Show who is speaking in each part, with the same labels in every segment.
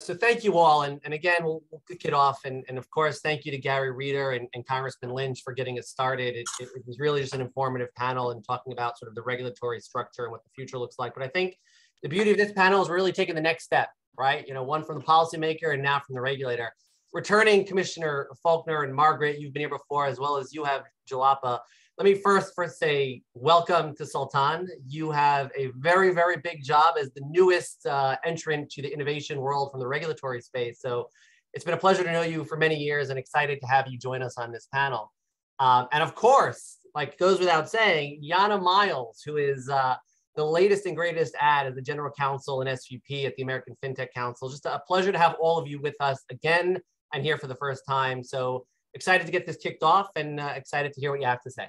Speaker 1: So thank you all. And again, we'll kick it off. And of course, thank you to Gary Reeder and Congressman Lynch for getting us started. It was really just an informative panel and talking about sort of the regulatory structure and what the future looks like. But I think the beauty of this panel is we're really taking the next step, right? You know, one from the policymaker and now from the regulator. Returning Commissioner Forkner and Margaret, you've been here before, as well as you have, Julapa. Let me first say welcome to Sultan. You have a very, very big job as the newest entrant to the innovation world from the regulatory space. So it's been a pleasure to know you for many years and excited to have you join us on this panel. And of course, like goes without saying, Yana Miles, who is the latest and greatest add as the General Counsel and SVP at the American FinTech Council. Just a pleasure to have all of you with us again and here for the first time. So excited to get this kicked off and excited to hear what you have to say.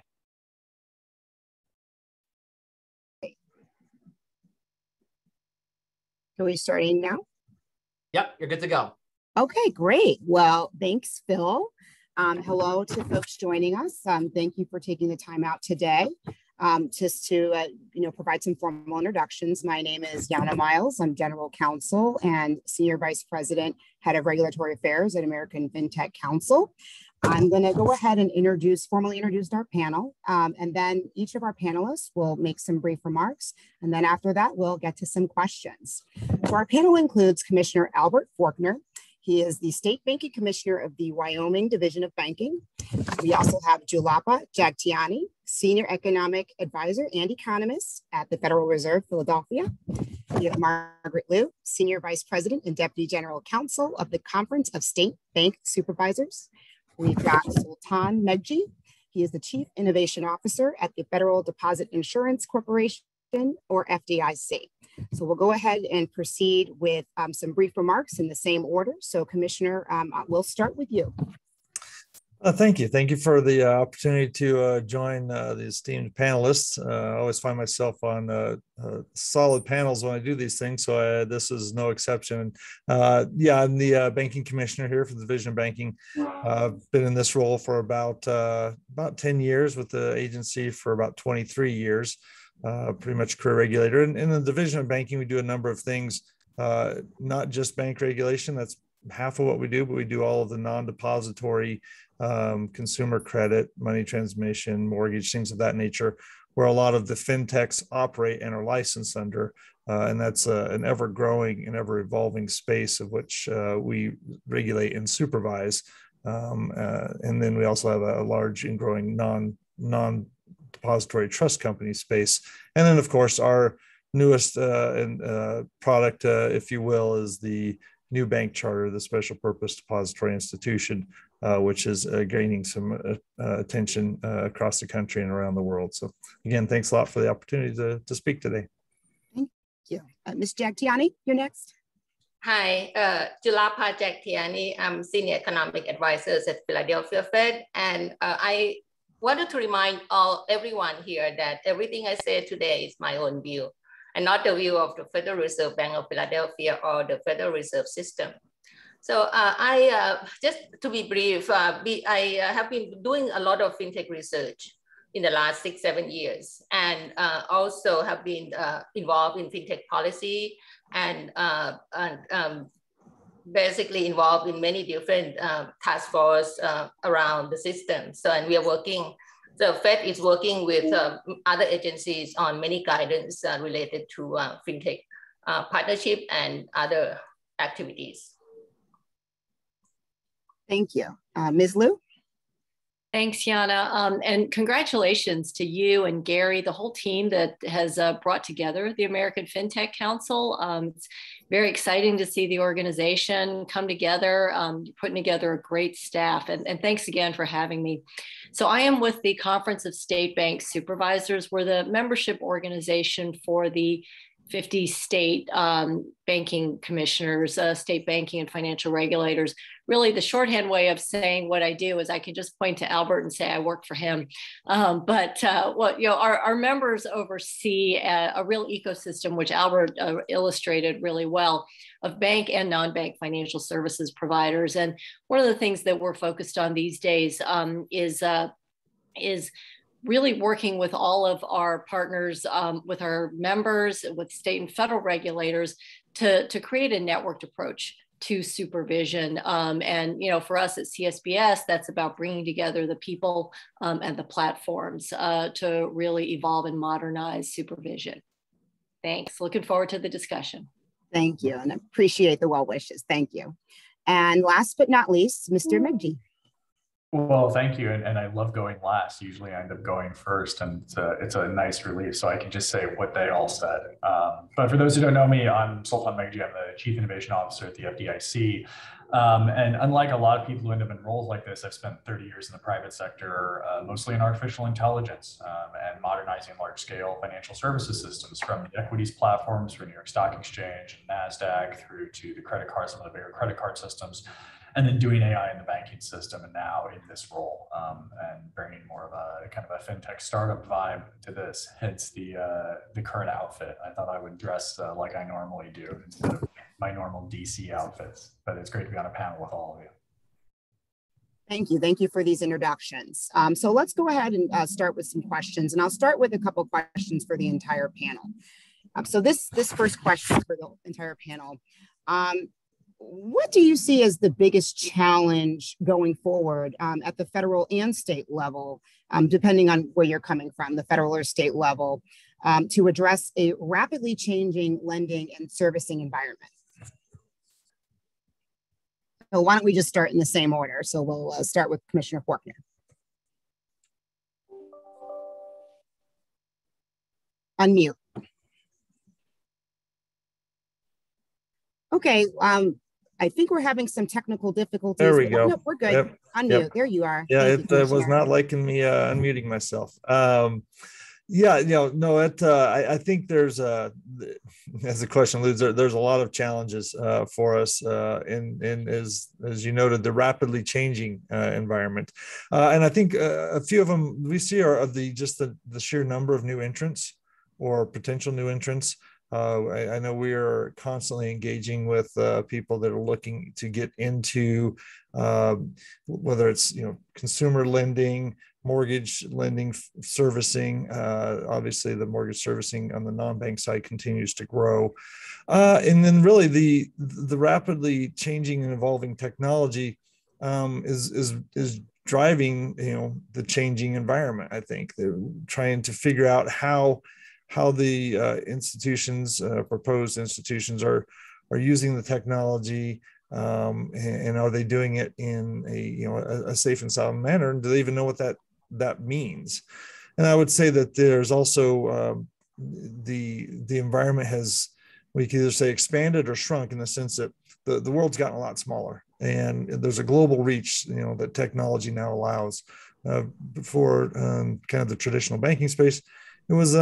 Speaker 2: Are we starting now?
Speaker 1: Yep, you're good to go.
Speaker 2: Okay, great. Well, thanks, Phil. Hello to folks joining us. Thank you for taking the time out today. Just to provide some formal introductions. My name is Yana Miles. I'm General Counsel and Senior Vice President, Head of Regulatory Affairs at American FinTech Council. I'm going to go ahead and formally introduce our panel, and then each of our panelists will make some brief remarks, and then after that, we'll get to some questions. So our panel includes Commissioner Albert Forkner. He is the State Banking Commissioner of the Wyoming Division of Banking. We also have Julapa Jagtiani, Senior Economic Advisor and Economist at the Federal Reserve, Philadelphia. We have Margaret Liu, Senior Vice President and Deputy General Counsel of the Conference of State Bank Supervisors. We've got Sultan Meghji. He is the Chief Innovation Officer at the Federal Deposit Insurance Corporation, or FDIC. So we'll go ahead and proceed with some brief remarks in the same order. So Commissioner, we'll start with you.
Speaker 3: Thank you. Thank you for the opportunity to join the esteemed panelists. I always find myself on solid panels when I do these things, so this is no exception. I'm the banking commissioner here for the Division of Banking. I've been in this role for about 10 years, with the agency for about 23 years, pretty much career regulator. And in the Division of Banking, we do a number of things, not just bank regulation. That's half of what we do, but we do all of the non-depository consumer credit, money transmission, mortgage, things of that nature, where a lot of the fintechs operate and are licensed under. And that's an ever-growing and ever-evolving space of which we regulate and supervise. And then we also have a large and growing non-depository trust company space. And then, of course, our newest product, if you will, is the new bank charter, the Special Purpose Depository Institution, which is gaining some attention across the country and around the world. So again, thanks a lot for the opportunity to speak today.
Speaker 2: Thank you. Ms. Jagtiani, you're next.
Speaker 4: Hi, Julapa Jagtiani. I'm Senior Economic Advisor at Philadelphia Fed. And I wanted to remind everyone here that everything I say today is my own view, and not the view of the Federal Reserve Bank of Philadelphia or the Federal Reserve System. So just to be brief, I have been doing a lot of fintech research in the last 6-7 years, and also have been involved in fintech policy and basically involved in many different task force around the system. So, and we are working, the Fed is working with other agencies on many guidance related to fintech partnership and other activities.
Speaker 2: Thank you. Ms. Liu?
Speaker 5: Thanks, Yana. And congratulations to you and Gary, the whole team that has brought together the American FinTech Council. It's very exciting to see the organization come together, putting together a great staff. And thanks again for having me. So I am with the Conference of State Bank Supervisors. We're the membership organization for the 50 state banking commissioners, state banking and financial regulators. Really, the shorthand way of saying what I do is I can just point to Albert and say I work for him. Our members oversee a real ecosystem, which Albert illustrated really well, of bank and non-bank financial services providers. And one of the things that we're focused on these days is really working with all of our partners, with our members, with state and federal regulators to create a networked approach to supervision. And, for us at CSBS, that's about bringing together the people and the platforms to really evolve and modernize supervision. Thanks. Looking forward to the discussion.
Speaker 2: Thank you, and I appreciate the well wishes. Thank you. And last but not least, Mr. Meghji.
Speaker 6: Well, thank you. And I love going last. Usually I end up going first, and it's a nice relief. So I can just say what they all said. But for those who don't know me, I'm Sultan Meghji. I'm the Chief Innovation Officer at the FDIC. And unlike a lot of people who end up in roles like this, I've spent 30 years in the private sector, mostly in artificial intelligence and modernizing large scale financial services systems, from the equities platforms for New York Stock Exchange and NASDAQ through to the credit cards, some of the bigger credit card systems, and then doing AI in the banking system, and now in this role, and bringing more of a kind of a fintech startup vibe to this, hence the current outfit. I thought I would dress like I normally do instead of my normal DC outfits, but it's great to be on a panel with all of you.
Speaker 2: Thank you. Thank you for these introductions. So let's go ahead and start with some questions, and I'll start with a couple of questions for the entire panel. So this first question for the entire panel. What do you see as the biggest challenge going forward at the federal and state level, depending on where you're coming from, the federal or state level, to address a rapidly changing lending and servicing environment? So why don't we just start in the same order? So we'll start with Commissioner Forkner. Unmute. Okay. I think we're having some technical difficulties.
Speaker 3: There we go.
Speaker 2: No, we're good.
Speaker 3: Yep.
Speaker 2: Unmute.
Speaker 3: Yep.
Speaker 2: There you are.
Speaker 3: Yeah,
Speaker 2: Thank
Speaker 3: it was not liking me unmuting myself. Yeah, I think there's as the question alludes, there's a lot of challenges for us in as you noted, the rapidly changing environment, and I think a few of them we see are the sheer number of new entrants or potential new entrants. I know we are constantly engaging with people that are looking to get into whether it's consumer lending, mortgage lending, servicing. Obviously, the mortgage servicing on the non-bank side continues to grow, and then really the rapidly changing and evolving technology is driving the changing environment. I think they're trying to figure out how the institutions, proposed institutions, are using the technology, and are they doing it in a safe and sound manner? And do they even know what that means? And I would say that there's also the environment has, we can either say expanded or shrunk, in the sense that the world's gotten a lot smaller, and there's a global reach that technology now allows. Before kind of the traditional banking space, it was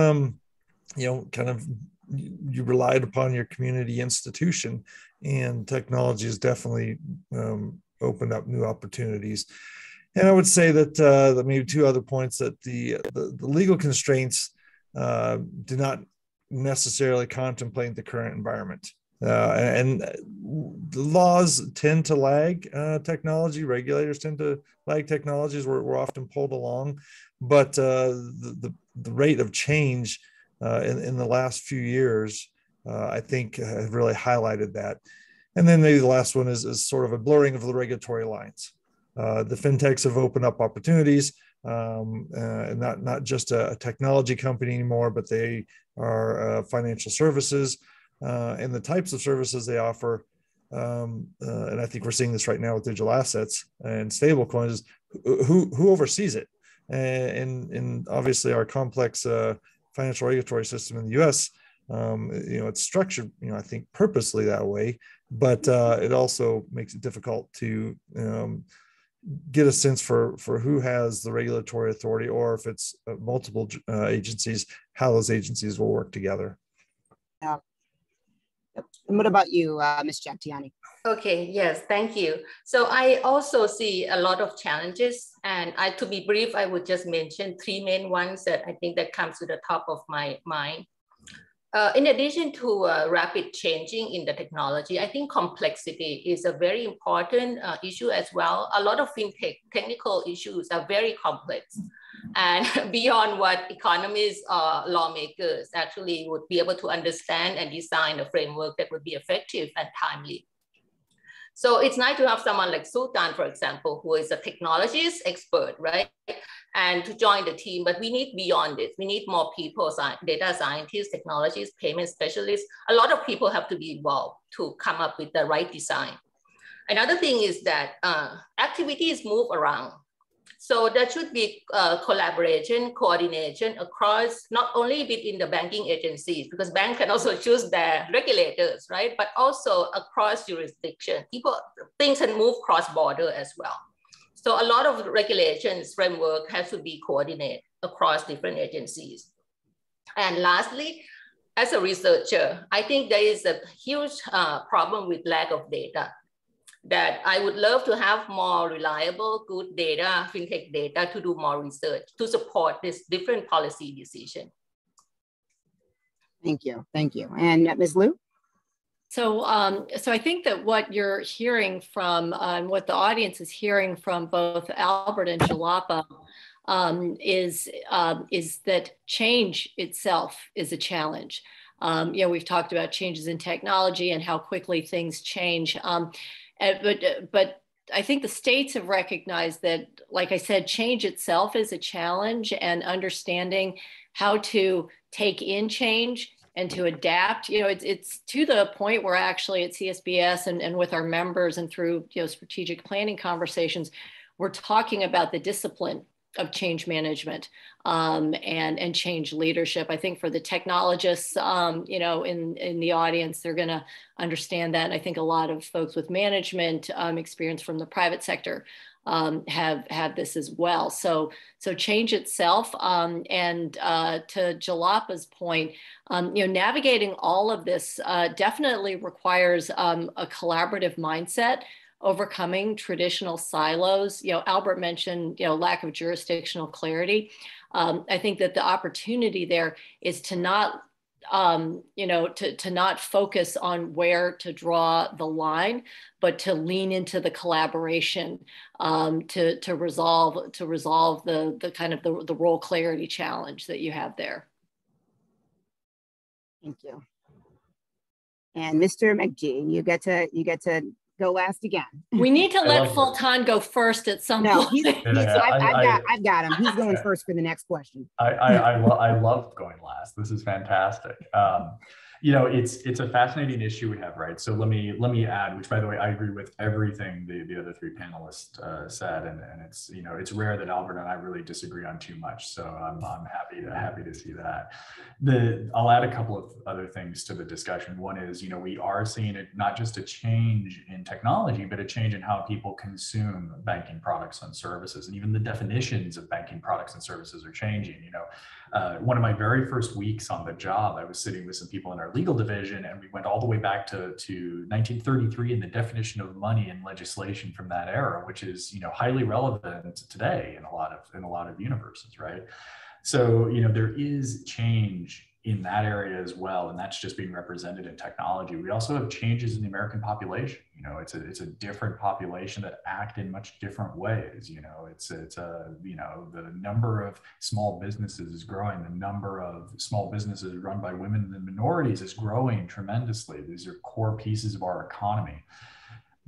Speaker 3: kind of you relied upon your community institution, and technology has definitely opened up new opportunities. And I would say that maybe two other points, that the legal constraints do not necessarily contemplate the current environment. And the laws tend to lag technology. Regulators tend to lag technologies. We're often pulled along, but the rate of change in the last few years, I think, have really highlighted that. And then maybe the last one is sort of a blurring of the regulatory lines. The fintechs have opened up opportunities, and not just a technology company anymore, but they are financial services, and the types of services they offer. And I think we're seeing this right now with digital assets and stable coins. Who oversees it? And obviously our complex financial regulatory system in the U.S., it's structured, I think purposely that way, but it also makes it difficult to get a sense for who has the regulatory authority, or if it's multiple agencies, how those agencies will work together.
Speaker 2: Yeah. And what about you, Ms. Jagtiani?
Speaker 4: Okay, yes, thank you. So I also see a lot of challenges, and to be brief, I would just mention three main ones that I think that comes to the top of my mind. In addition to rapid changing in the technology, I think complexity is a very important issue as well. A lot of fintech technical issues are very complex and beyond what economists or lawmakers actually would be able to understand and design a framework that would be effective and timely. So it's nice to have someone like Sultan, for example, who is a technologist expert, right? And to join the team, but we need beyond this. We need more people, data scientists, technologists, payment specialists. A lot of people have to be involved to come up with the right design. Another thing is that activities move around. So there should be collaboration, coordination across, not only within the banking agencies, because banks can also choose their regulators, right? But also across jurisdiction. Things can move cross-border as well. So a lot of regulations framework has to be coordinated across different agencies. And lastly, as a researcher, I think there is a huge problem with lack of data, that I would love to have more reliable, good data, fintech data to do more research to support this different policy decision.
Speaker 2: Thank you. Thank you. And Ms. Liu?
Speaker 5: So I think that what you're hearing from, what the audience is hearing from both Albert and Julapa is that change itself is a challenge. We've talked about changes in technology and how quickly things change. But I think the states have recognized that, like I said, change itself is a challenge, and understanding how to take in change and to adapt. It's to the point where actually at CSBS and with our members and through strategic planning conversations, we're talking about the discipline of change management and change leadership. I think for the technologists, in the audience, they're going to understand that. And I think a lot of folks with management experience from the private sector have this as well. So change itself, and to Julapa's point, navigating all of this definitely requires a collaborative mindset, overcoming traditional silos. Albert mentioned, lack of jurisdictional clarity. I think that the opportunity there is to not, to not focus on where to draw the line, but to lean into the collaboration to resolve the kind of the role clarity challenge that you have there.
Speaker 2: Thank you. And Mr. Meghji, you get to go last again.
Speaker 5: We need to let Sultan go first at some point.
Speaker 2: I've got him. He's going first for the next question.
Speaker 6: I love going last. This is fantastic. It's a fascinating issue we have, right? So let me add, which by the way, I agree with everything the other three panelists said, and it's it's rare that Albert and I really disagree on too much. So I'm happy to see that. I'll add a couple of other things to the discussion. One is we are seeing it not just a change in technology, but a change in how people consume banking products and services, and even the definitions of banking products and services are changing. One of my very first weeks on the job, I was sitting with some people in our legal division, and we went all the way back to 1933 and the definition of money and legislation from that era, which is highly relevant today in a lot of universes, right? So there is change in that area as well, and that's just being represented in technology. We also have changes in the American population. It's a different population that act in much different ways. The number of small businesses is growing. The number of small businesses run by women and minorities is growing tremendously. These are core pieces of our economy.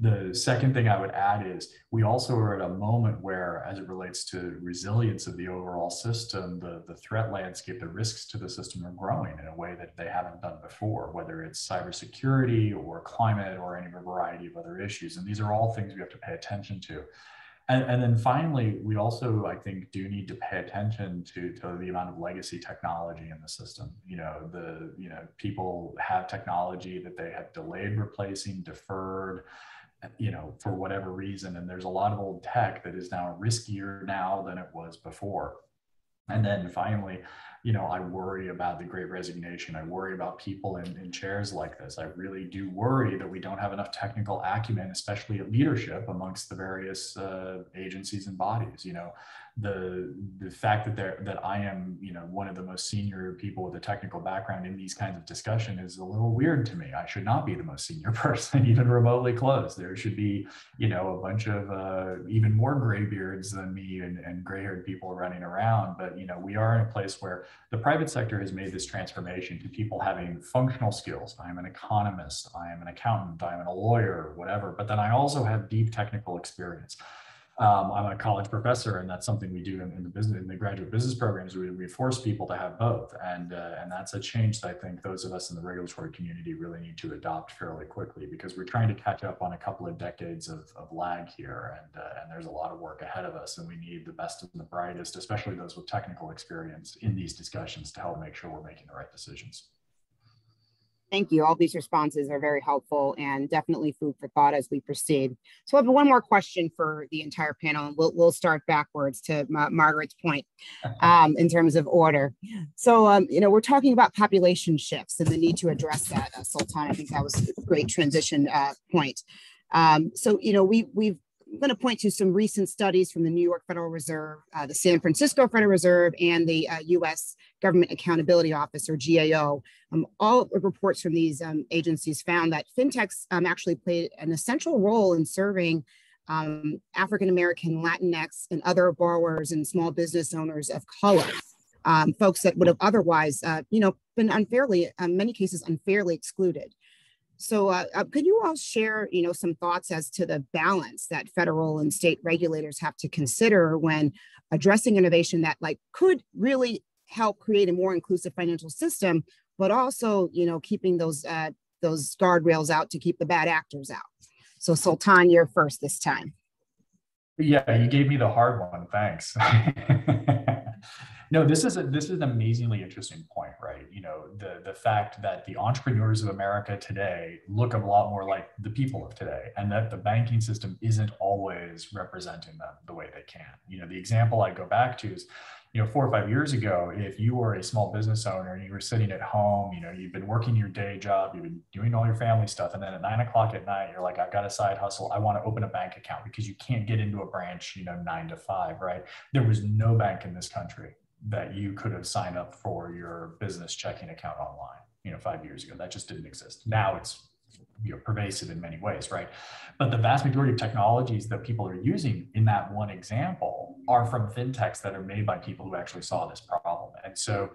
Speaker 6: The second thing I would add is we also are at a moment where, as it relates to resilience of the overall system, the threat landscape, the risks to the system are growing in a way that they haven't done before, whether it's cybersecurity or climate or any variety of other issues. And these are all things we have to pay attention to. And then finally, we also, I think, do need to pay attention to the amount of legacy technology in the system. People have technology that they have delayed replacing, deferred, for whatever reason. And there's a lot of old tech that is now riskier now than it was before. And then finally, I worry about the Great Resignation. I worry about people in chairs like this. I really do worry that we don't have enough technical acumen, especially at leadership amongst the various agencies and bodies. The fact that I am, one of the most senior people with a technical background in these kinds of discussion is a little weird to me. I should not be the most senior person, even remotely close. There should be, a bunch of even more graybeards than me and gray-haired people running around. But, we are in a place where the private sector has made this transformation to people having functional skills. I am an economist, I am an accountant, I am a lawyer, whatever, but then I also have deep technical experience. I'm a college professor, and that's something we do in the business, in the graduate business programs. We force people to have both, and that's a change that I think those of us in the regulatory community really need to adopt fairly quickly, because we're trying to catch up on a couple of decades of lag here, and there's a lot of work ahead of us, and we need the best and the brightest, especially those with technical experience, in these discussions to help make sure we're making the right decisions.
Speaker 2: Thank you. All these responses are very helpful and definitely food for thought as we proceed. So I have one more question for the entire panel, and we'll start backwards to Margaret's point in terms of order. So, you know, we're talking about population shifts and the need to address that. Sultan, I think that was a great transition point. So, you know, I'm going to point to some recent studies from the New York Federal Reserve, the San Francisco Federal Reserve, and the U.S. Government Accountability Office, or GAO. All reports from these agencies found that fintechs actually played an essential role in serving African-American, Latinx, and other borrowers and small business owners of color, folks that would have otherwise, you know, been unfairly, in many cases, unfairly excluded. So could you all share, you know, some thoughts as to the balance that federal and state regulators have to consider when addressing innovation that could really help create a more inclusive financial system, but also, you know, keeping those guardrails out to keep the bad actors out? So Sultan, you're first this time.
Speaker 6: Yeah, you gave me the hard one. Thanks. No, this is an amazingly interesting point, right? You know, the fact that the entrepreneurs of America today look a lot more like the people of today, and that the banking system isn't always representing them the way they can. You know, the example I go back to is, you know, 4 or 5 years ago, if you were a small business owner and you were sitting at home, you know, you've been working your day job, you've been doing all your family stuff, and then at 9 o'clock at night, you're like, I've got a side hustle. I want to open a bank account, because you can't get into a branch, you know, 9 to 5, right? There was no bank in this country that you could have signed up for your business checking account online, you know, 5 years ago. That just didn't exist. Now it's, you know, pervasive in many ways, right? But the vast majority of technologies that people are using in that one example are from fintechs that are made by people who actually saw this problem. And so,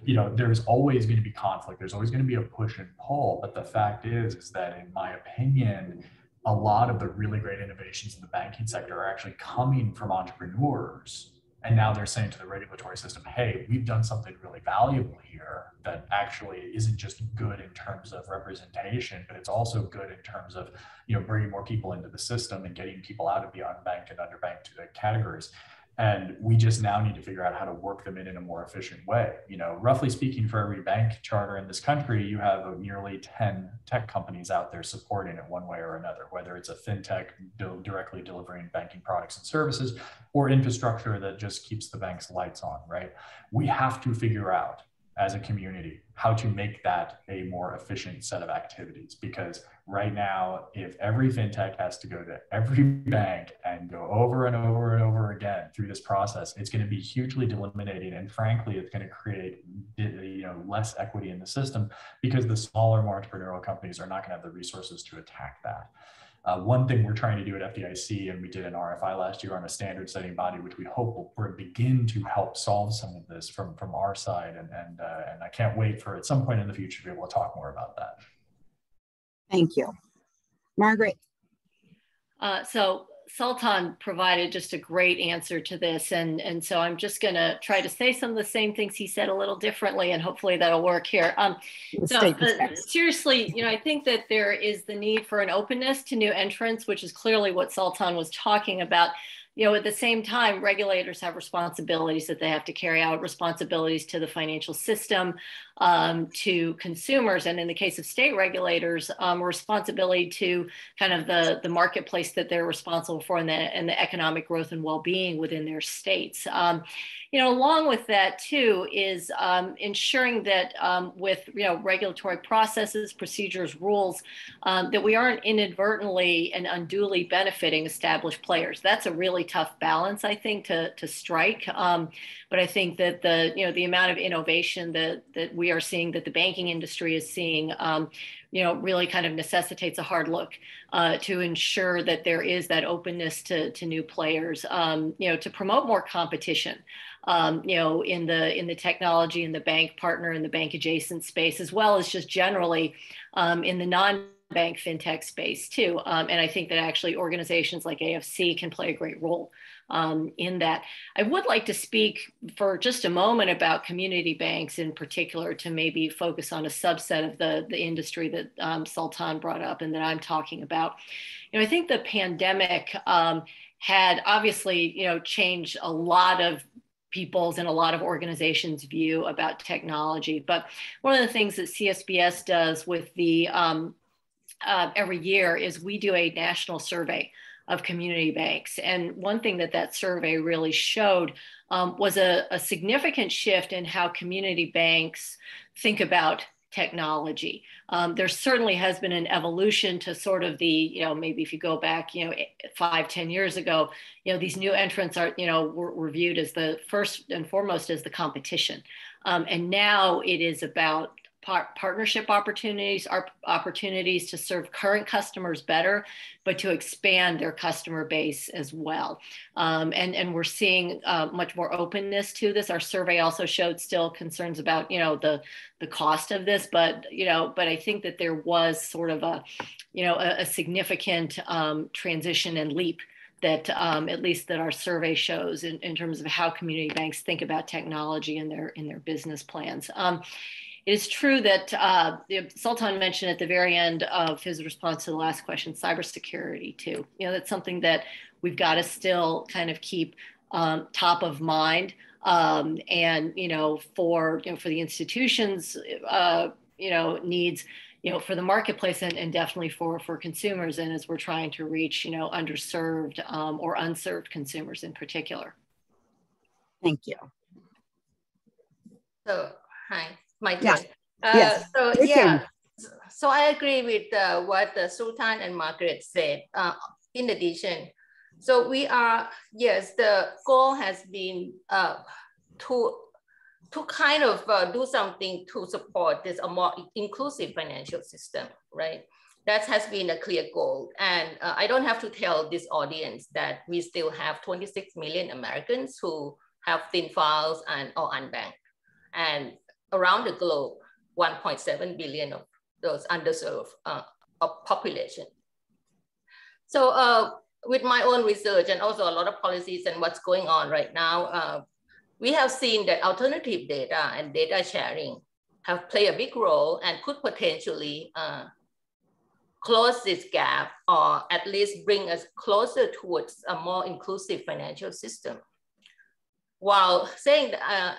Speaker 6: you know, there's always going to be conflict. There's always going to be a push and pull. But the fact is that, in my opinion, a lot of the really great innovations in the banking sector are actually coming from entrepreneurs. And now they're saying to the regulatory system, hey, we've done something really valuable here that actually isn't just good in terms of representation, but it's also good in terms of, you know, bringing more people into the system and getting people out of the unbanked and underbanked categories. And we just now need to figure out how to work them in a more efficient way. You know, roughly speaking, for every bank charter in this country, you have nearly 10 tech companies out there supporting it one way or another, whether it's a fintech directly delivering banking products and services, or infrastructure that just keeps the bank's lights on, right? We have to figure out as a community how to make that a more efficient set of activities, because right now, if every fintech has to go to every bank and go over and over and over again through this process, it's going to be hugely delimiting, and frankly, it's going to create, you know, less equity in the system, because the smaller, more entrepreneurial companies are not going to have the resources to attack that. One thing we're trying to do at FDIC, and we did an RFI last year on a standard setting body, which we hope will begin to help solve some of this from our side. And I can't wait for at some point in the future to be able to talk more about that.
Speaker 2: Thank you. Margaret.
Speaker 5: So Sultan provided just a great answer to this. And so I'm just going to try to say some of the same things he said a little differently, and hopefully that'll work here. Seriously, you know, I think that there is the need for an openness to new entrants, which is clearly what Sultan was talking about. You know, at the same time, regulators have responsibilities that they have to carry out, responsibilities to the financial system, to consumers, and in the case of state regulators, responsibility to kind of the marketplace that they're responsible for, and the economic growth and well-being within their states. You know, along with that too is ensuring that with, you know, regulatory processes, procedures, rules, that we aren't inadvertently and unduly benefiting established players. That's a really tough balance, I think, to strike. But I think that the amount of innovation that we are seeing, that the banking industry is seeing, you know, really kind of necessitates a hard look to ensure that there is that openness to new players, you know, to promote more competition. you know, in the technology and the bank partner and the bank adjacent space, as well as just generally in the non-bank fintech space too. And I think that actually organizations like AFC can play a great role in that. I would like to speak for just a moment about community banks in particular, to maybe focus on a subset of the industry that Sultan brought up and that I'm talking about. You know, I think the pandemic had obviously, you know, changed a lot of people's and a lot of organizations' view about technology. But one of the things that CSBS does with the every year is we do a national survey of community banks. And one thing that survey really showed was a significant shift in how community banks think about technology. There certainly has been an evolution to sort of the, you know, maybe if you go back, you know, 5-10 years ago, you know, these new entrants are, you know, were viewed as the first and foremost as the competition. And now it is about partnership opportunities, opportunities to serve current customers better, but to expand their customer base as well. And we're seeing much more openness to this. Our survey also showed still concerns about, you know, the cost of this, but, you know, but I think that there was sort of a, you know, a significant transition and leap that at least that our survey shows in terms of how community banks think about technology in their business plans. It is true that Sultan mentioned at the very end of his response to the last question, cybersecurity too. You know, that's something that we've got to still kind of keep top of mind. And, you know, for the institutions, you know, needs, you know, for the marketplace and definitely for consumers. And as we're trying to reach, you know, underserved or unserved consumers in particular.
Speaker 2: Thank you.
Speaker 4: So, hi. My turn.
Speaker 2: Yes. Yes.
Speaker 4: So yeah, so I agree with what Sultan and Margaret said. In addition, so we are, yes, the goal has been to kind of do something to support this a more inclusive financial system, right? That has been a clear goal. And I don't have to tell this audience that we still have 26 million Americans who have thin files or unbanked. And around the globe, 1.7 billion of those underserved population. So with my own research and also a lot of policies and what's going on right now, we have seen that alternative data and data sharing have played a big role and could potentially close this gap or at least bring us closer towards a more inclusive financial system. While saying that,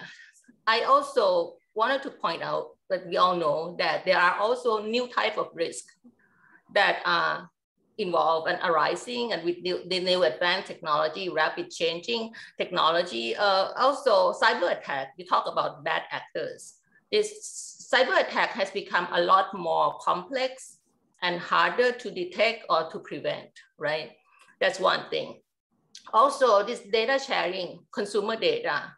Speaker 4: I also wanted to point out that we all know that there are also new type of risk that are involved and arising, and with the new advanced technology, rapid changing technology, also cyber attack. We talk about bad actors. This cyber attack has become a lot more complex and harder to detect or to prevent, right? That's one thing. Also, this data sharing, consumer data,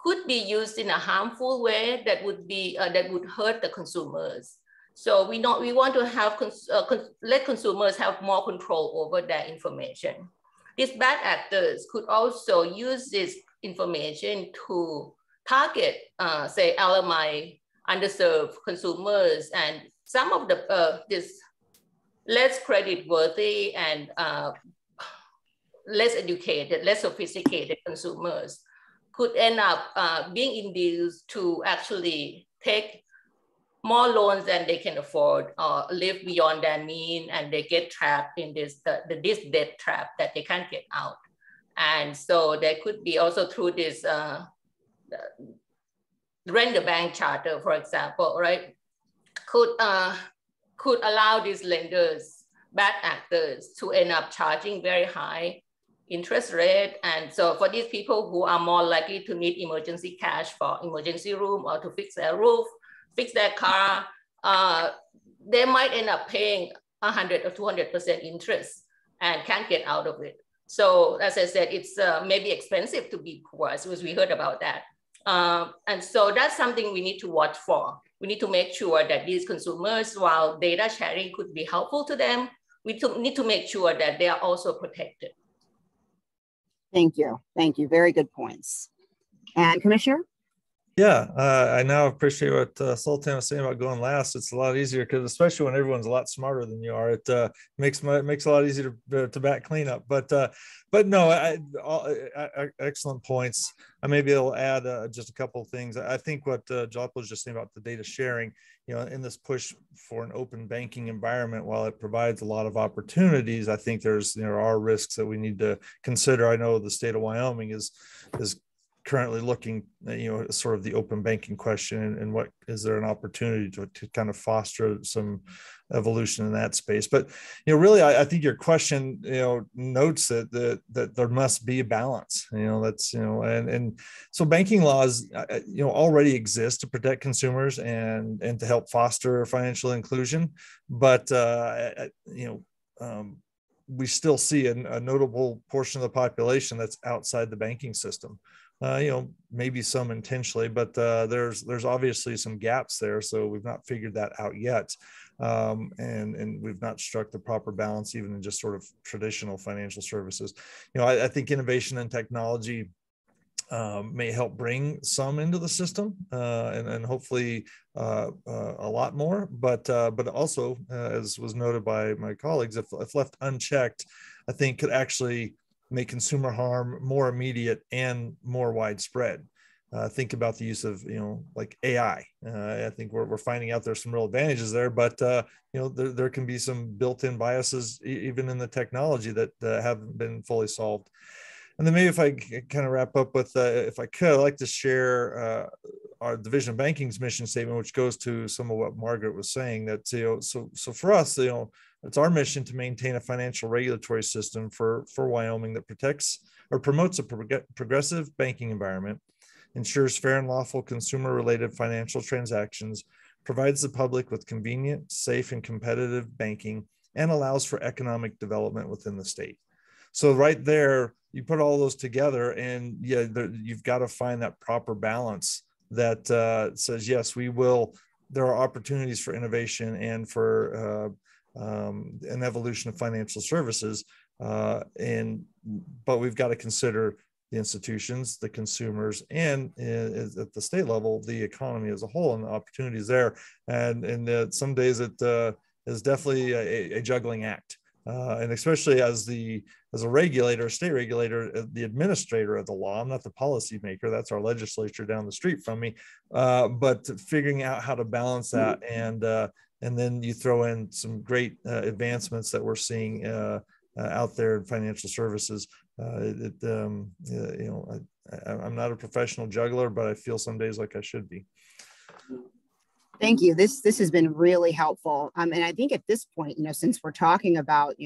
Speaker 4: could be used in a harmful way that would be that would hurt the consumers. So we want to have let consumers have more control over their information. These bad actors could also use this information to target, say, LMI underserved consumers and some of the this less credit-worthy and less educated, less sophisticated consumers could end up being induced to actually take more loans than they can afford or live beyond their means, and they get trapped in this debt trap that they can't get out. And so there could be also through this rent the bank charter, for example, right, could allow these lenders, bad actors, to end up charging very high interest rate. And so for these people who are more likely to need emergency cash for emergency room or to fix their roof, fix their car, they might end up paying 100 or 200% interest and can't get out of it. So as I said, it's maybe expensive to be poor, as we heard about that. And so that's something we need to watch for. We need to make sure that these consumers, while data sharing could be helpful to them, we need to make sure that they are also protected.
Speaker 2: Thank you. Thank you. Very good points. And Commissioner?
Speaker 3: Yeah, I now appreciate what Sultan was saying about going last. It's a lot easier because, especially when everyone's a lot smarter than you are, it makes a lot easier to back cleanup. But no, excellent points. I maybe I'll add just a couple of things. I think what Julapa was just saying about the data sharing, in this push for an open banking environment, while it provides a lot of opportunities, I think there are risks that we need to consider. I know the state of Wyoming is currently looking, sort of the open banking question, and what is there an opportunity to kind of foster some evolution in that space. But really, I think your question notes that there must be a balance. That's and so banking laws already exist to protect consumers and to help foster financial inclusion, but we still see a notable portion of the population that's outside the banking system. Maybe some intentionally, but there's obviously some gaps there. So we've not figured that out yet. And we've not struck the proper balance, even in just sort of traditional financial services. I think innovation and technology may help bring some into the system, and hopefully a lot more, but also, as was noted by my colleagues, if left unchecked, I think could actually make consumer harm more immediate and more widespread. Think about the use of, like AI. I think we're finding out there's some real advantages there, but there can be some built-in biases even in the technology that haven't been fully solved. And then maybe if I kind of wrap up with, if I could, I'd like to share our Division of Banking's mission statement, which goes to some of what Margaret was saying. That so for us, it's our mission to maintain a financial regulatory system for Wyoming that protects or promotes a progressive banking environment, ensures fair and lawful consumer-related financial transactions, provides the public with convenient, safe, and competitive banking, and allows for economic development within the state. So right there, you put all those together, and you've got to find that proper balance that says, yes, we will. There are opportunities for innovation and for an evolution of financial services, but we've got to consider the institutions, the consumers, and at the state level, the economy as a whole, and the opportunities there. And some days it is definitely a juggling act. And especially as a regulator, state regulator, the administrator of the law, I'm not the policy maker, that's our legislature down the street from me, but figuring out how to balance that, and then you throw in some great advancements that we're seeing out there in financial services. I'm not a professional juggler, but I feel some days like I should be.
Speaker 2: Thank you. This has been really helpful. And I think at this point, since we're talking about,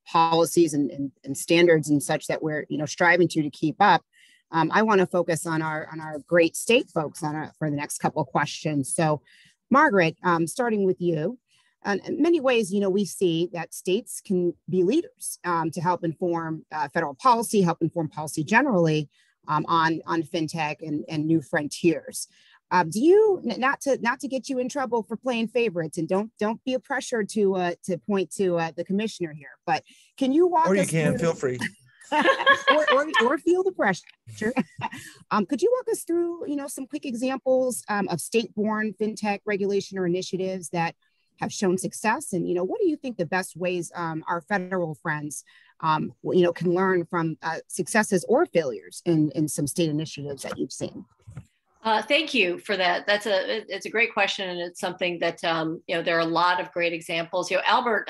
Speaker 2: policies and standards and such that we're, striving to keep up, I want to focus on our great state folks for the next couple of questions. So Margaret, starting with you, in many ways, we see that states can be leaders to help inform federal policy, help inform policy generally on fintech and new frontiers. Do you, not to get you in trouble for playing favorites, and don't be a pressure to point to the commissioner here, but can you walk us through? Or you can,
Speaker 3: feel free.
Speaker 2: or feel the pressure. Could you walk us through, some quick examples of state-born fintech regulation or initiatives that have shown success? And, what do you think the best ways our federal friends, can learn from successes or failures in some state initiatives that you've seen?
Speaker 5: Thank you for that. It's a great question, and it's something that there are a lot of great examples. Albert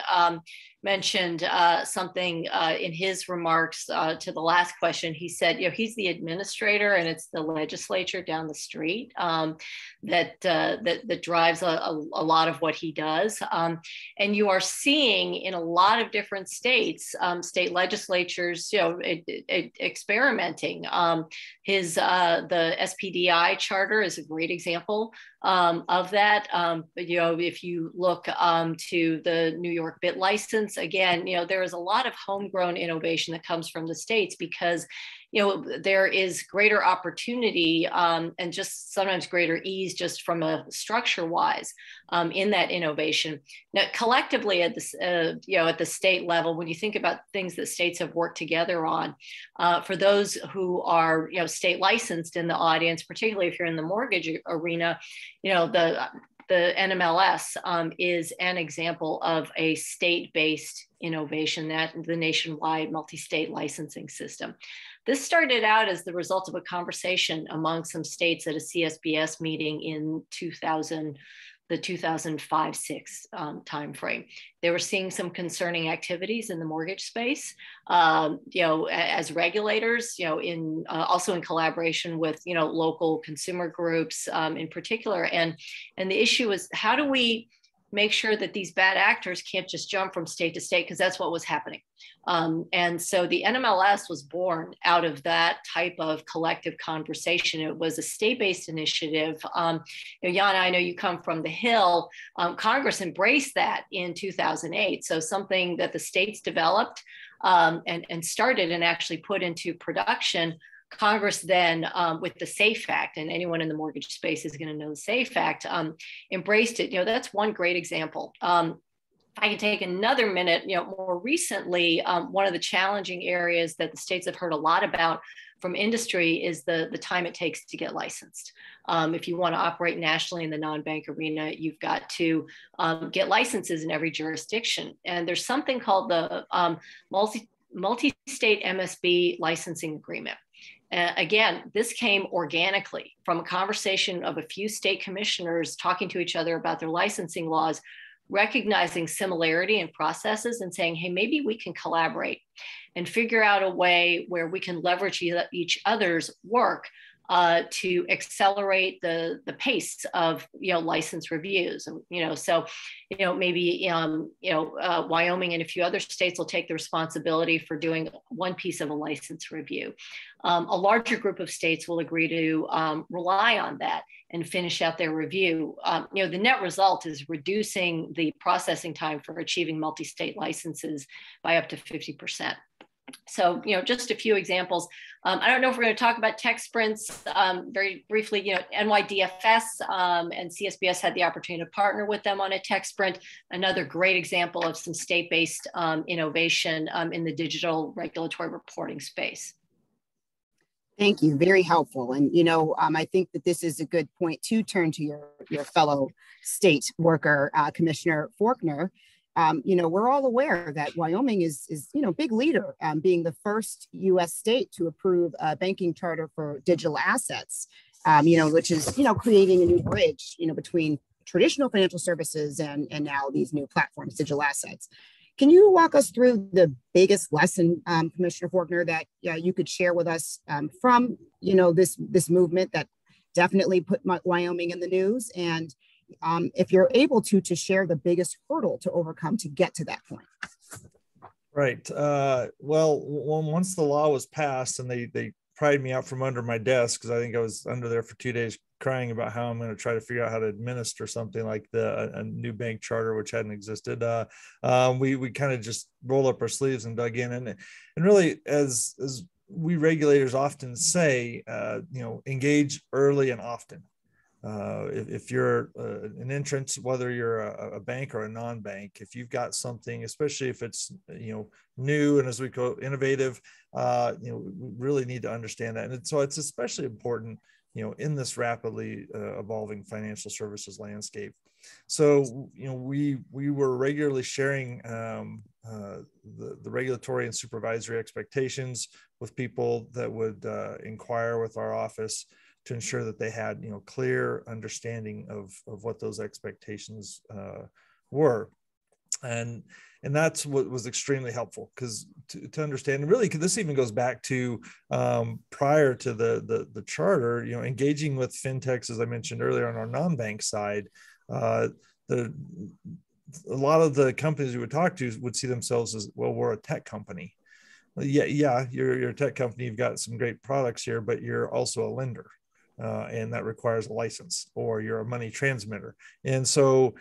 Speaker 5: mentioned something in his remarks to the last question. He said, he's the administrator, and it's the legislature down the street that drives a lot of what he does. And you are seeing in a lot of different states, state legislatures, experimenting. The SPDI charter is a great example of that. If you look to the New York bit license audience, again, there is a lot of homegrown innovation that comes from the states because there is greater opportunity and just sometimes greater ease just from a structure wise in that innovation. Now, collectively at the state level, when you think about things that states have worked together on, for those who are state licensed in the audience, particularly if you're in the mortgage arena, the NMLS is an example of a state-based innovation, that the nationwide multi-state licensing system. This started out as the result of a conversation among some states at a CSBS meeting in the 2005-06 timeframe. They were seeing some concerning activities in the mortgage space, as regulators, also in collaboration with local consumer groups in particular. And the issue is, how do we make sure that these bad actors can't just jump from state to state, because that's what was happening. And so the NMLS was born out of that type of collective conversation. It was a state-based initiative. Yana, I know you come from the Hill. Congress embraced that in 2008. So something that the states developed and started and actually put into production. Congress then, with the SAFE Act, and anyone in the mortgage space is going to know the SAFE Act, embraced it. That's one great example. I can take another minute. More recently, one of the challenging areas that the states have heard a lot about from industry is the time it takes to get licensed. If you want to operate nationally in the non-bank arena, you've got to get licenses in every jurisdiction. And there's something called the multi-state MSB licensing agreement. Again, this came organically from a conversation of a few state commissioners talking to each other about their licensing laws, recognizing similarity in processes and saying, hey, maybe we can collaborate and figure out a way where we can leverage each other's work to accelerate the pace of license reviews. So maybe Wyoming and a few other states will take the responsibility for doing one piece of a license review. A larger group of states will agree to rely on that and finish out their review. The net result is reducing the processing time for achieving multi-state licenses by up to 50%. So, just a few examples. I don't know if we're going to talk about tech sprints very briefly. NYDFS and CSBS had the opportunity to partner with them on a tech sprint. Another great example of some state-based innovation in the digital regulatory reporting space.
Speaker 2: Thank you. Very helpful. And, I think that this is a good point to turn to your fellow state worker, Commissioner Forkner. We're all aware that Wyoming is big leader, being the first U.S. state to approve a banking charter for digital assets, which is, creating a new bridge, between traditional financial services and now these new platforms, digital assets. Can you walk us through the biggest lesson, Commissioner Forkner, that you could share with us from, this movement that definitely put Wyoming in the news, and if you're able to share the biggest hurdle to overcome to get to that point?
Speaker 3: Right. Well, once the law was passed and they pried me out from under my desk, because I think I was under there for 2 days crying about how I'm going to try to figure out how to administer something like a new bank charter, which hadn't existed. We kind of just rolled up our sleeves and dug in. And really, as we regulators often say, engage early and often. If you're an entrant, whether you're a bank or a non-bank, if you've got something, especially if it's new and as we go innovative, we really need to understand that. And so it's especially important, in this rapidly evolving financial services landscape. So we were regularly sharing the regulatory and supervisory expectations with people that would inquire with our office, to ensure that they had, clear understanding of what those expectations were. And that's what was extremely helpful, because to understand, and really, this even goes back to prior to the charter, engaging with fintechs, as I mentioned earlier, on our non-bank side, a lot of the companies we would talk to would see themselves as, well, we're a tech company. Yeah, you're a tech company, you've got some great products here, but you're also a lender. and that requires a license, or you're a money transmitter. And so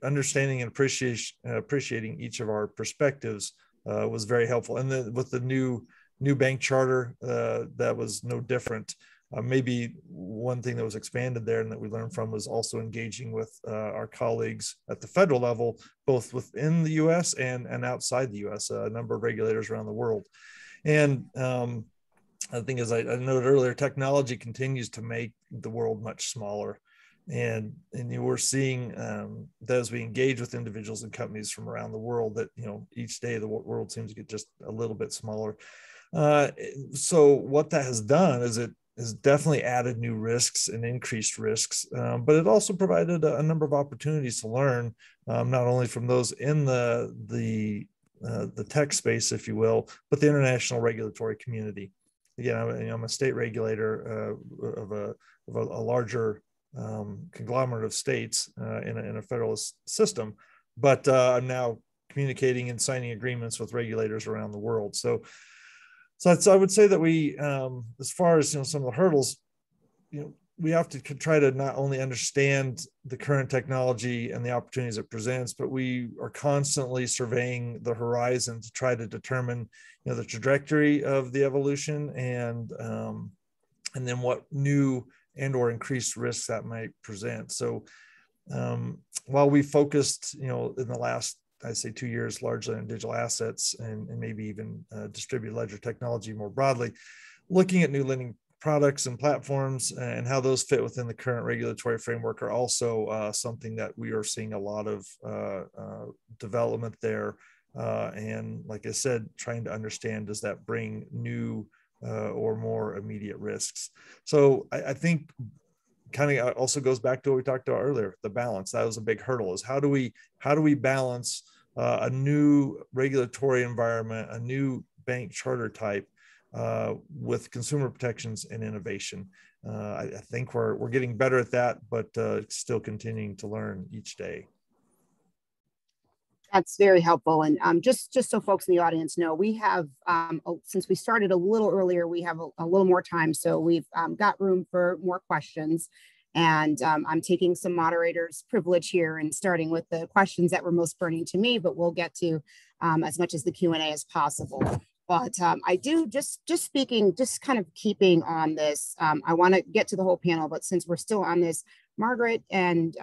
Speaker 3: understanding and appreciating each of our perspectives was very helpful. And then with the new bank charter, that was no different. Maybe one thing that was expanded there and that we learned from was also engaging with our colleagues at the federal level, both within the US and outside the US, a number of regulators around the world. And I think, as I noted earlier, technology continues to make the world much smaller. And we're seeing that as we engage with individuals and companies from around the world, that, each day the world seems to get just a little bit smaller. So what that has done is it has definitely added new risks and increased risks, but it also provided a number of opportunities to learn, not only from those in the tech space, if you will, but the international regulatory community. Again, I'm a state regulator of a larger conglomerate of states in a federalist system, but I'm now communicating and signing agreements with regulators around the world. So I would say that we, as far as some of the hurdles, we have to try to not only understand the current technology and the opportunities it presents, but we are constantly surveying the horizon to try to determine, the trajectory of the evolution and then what new and or increased risks that might present. So while we focused, in the last, I'd say 2 years, largely on digital assets and maybe even distributed ledger technology more broadly, looking at new lending products and platforms and how those fit within the current regulatory framework are also something that we are seeing a lot of development there. And like I said, trying to understand, does that bring new or more immediate risks? So I think kind of also goes back to what we talked about earlier, the balance. That was a big hurdle, is how do we balance a new regulatory environment, a new bank charter type, with consumer protections and innovation. I think we're getting better at that, but still continuing to learn each day.
Speaker 2: That's very helpful. And just so folks in the audience know, we have, since we started a little earlier, we have a little more time. So we've got room for more questions. And I'm taking some moderator's privilege here and starting with the questions that were most burning to me, but we'll get to as much as the Q&A as possible. But I do just speaking, just kind of keeping on this, I want to get to the whole panel, but since we're still on this, Margaret and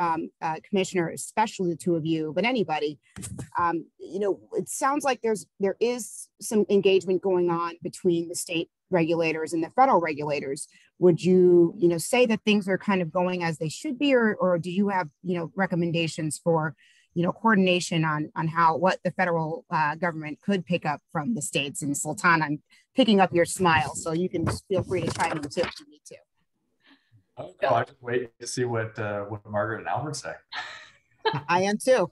Speaker 2: Commissioner, especially the two of you, but anybody, it sounds like there is some engagement going on between the state regulators and the federal regulators. Would you, say that things are kind of going as they should be, or do you have, recommendations for, coordination on what the federal government could pick up from the states? And Sultan, I'm picking up your smile, so you can feel free to chime in too if you need to.
Speaker 6: Oh, no, I just wait to see what Margaret and Albert say.
Speaker 2: I am too.